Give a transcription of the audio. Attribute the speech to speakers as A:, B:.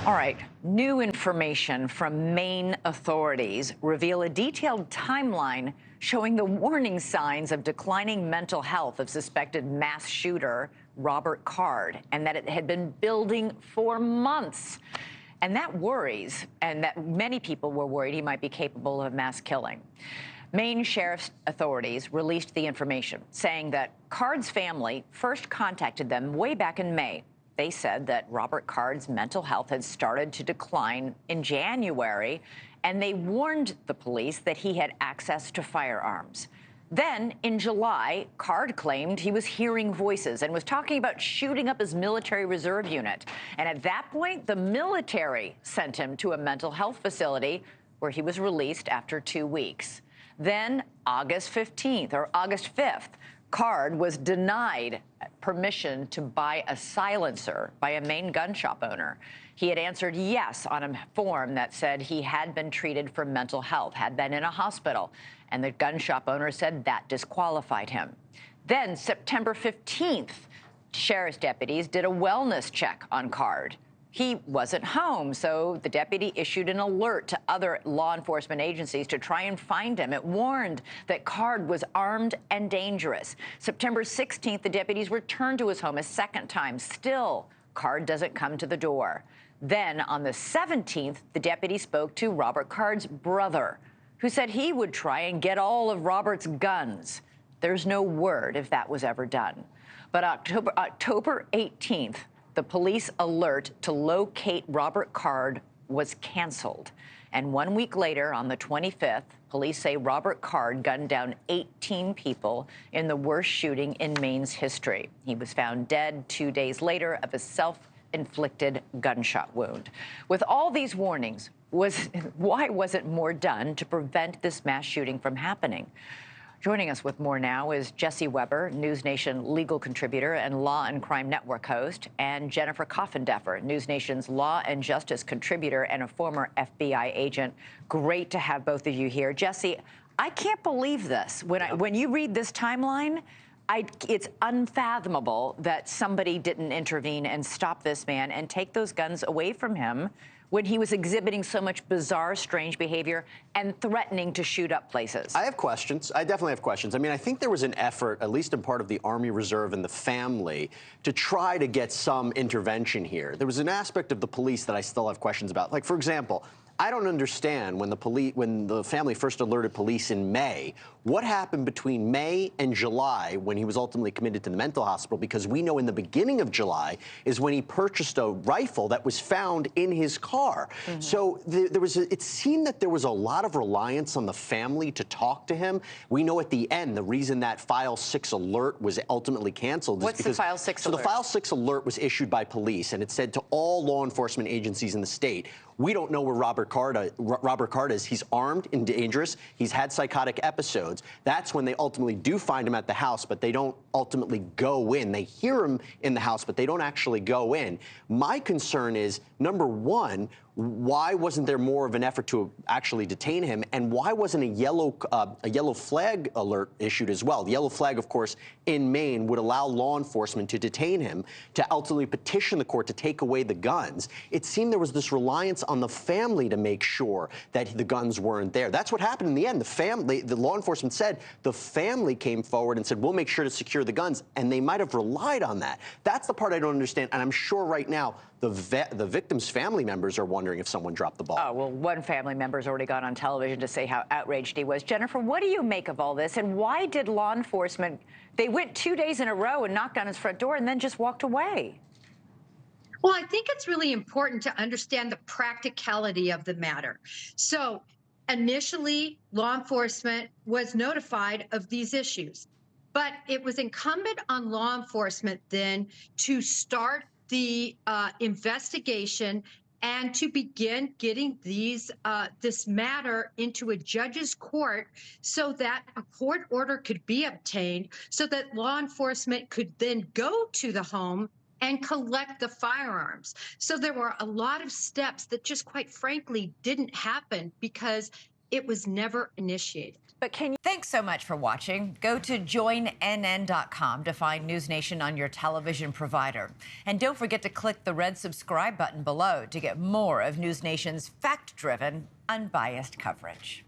A: All right, new information from Maine authorities reveal a detailed timeline showing the warning signs of declining mental health of suspected mass shooter Robert Card, and that it had been building for months. And that worries, and that many people were worried he might be capable of mass killing. Maine sheriff's authorities released the information, saying that Card's family first contacted them way back in May. They said that Robert Card's mental health had started to decline in January, and they warned the police that he had access to firearms. Then, in July, Card claimed he was hearing voices and was talking about shooting up his military reserve unit. And at that point, the military sent him to a mental health facility where he was released after 2 weeks. Then, August 5th, Card was denied permission to buy a silencer by a Maine gun shop owner. He had answered yes on a form that said he had been treated for mental health, had been in a hospital, and the gun shop owner said that disqualified him. Then, September 15th, sheriff's deputies did a wellness check on Card. He wasn't home, so the deputy issued an alert to other law enforcement agencies to try and find him. It warned that Card was armed and dangerous. September 16th, the deputies returned to his home a second time. Still, Card doesn't come to the door. Then, on the 17th, the deputy spoke to Robert Card's brother, who said he would try and get all of Robert's guns. There's no word if that was ever done. But October 18th, the police alert to locate Robert Card was canceled. And 1 week later, on the 25th, police say Robert Card gunned down 18 people in the worst shooting in Maine's history. He was found dead 2 days later of a self-inflicted gunshot wound. With all these warnings, why wasn't more done to prevent this mass shooting from happening? Joining us with more now is Jesse Weber, NewsNation legal contributor and Law and Crime Network host, and Jennifer Coffindaffer, NewsNation's Law and Justice contributor and a former FBI agent. Great to have both of you here. Jesse, I can't believe this. When you read this timeline, it's unfathomable that somebody didn't intervene and stop this man and take those guns away from him when he was exhibiting so much bizarre, strange behavior and threatening to shoot up places.
B: I have questions. I definitely have questions. I mean, I think there was an effort, at least in part of the Army Reserve and the family, to try to get some intervention here. There was an aspect of the police that I still have questions about. Like, for example, I don't understand when the family first alerted police in May, what happened between May and July when he was ultimately committed to the mental hospital, because we know in the beginning of July is when he purchased a rifle that was found in his car. Mm-hmm. So it seemed that there was a lot of reliance on the family to talk to him. We know at the end the reason that File 6 alert was ultimately canceled is
A: because... What's the File 6 alert?
B: So the File 6 alert was issued by police, and it said to all law enforcement agencies in the state, we don't know where Robert Card is. He's armed and dangerous. He's had psychotic episodes. That's when they ultimately do find him at the house, but they don't ultimately go in. They hear him in the house, but they don't actually go in. My concern is, number one, why wasn't there more of an effort to actually detain him? And why wasn't a yellow flag alert issued as well? The yellow flag, of course, in Maine would allow law enforcement to detain him, to ultimately petition the court to take away the guns. It seemed there was this reliance on the family to make sure that the guns weren't there. That's what happened in the end. The law enforcement said the family came forward and said, we'll make sure to secure the guns, and they might have relied on that. That's the part I don't understand, and I'm sure right now the victim's family members are wondering if someone dropped the ball.
A: Oh, well, one family member's already gone on television to say how outraged he was. Jennifer, what do you make of all this, and why did law enforcement, they went 2 days in a row and knocked on his front door and then just walked away?
C: Well, I think it's really important to understand the practicality of the matter. So initially, law enforcement was notified of these issues, but it was incumbent on law enforcement then to start the investigation and to begin getting this matter into a judge's court so that a court order could be obtained so that law enforcement could then go to the home and collect the firearms. So there were a lot of steps that just quite frankly didn't happen because It was never initiated.
A: But can you... Thanks so much for watching. Go to joinnn.com to find NewsNation on your television provider. And don't forget to click the red subscribe button below to get more of NewsNation's fact-driven, unbiased coverage.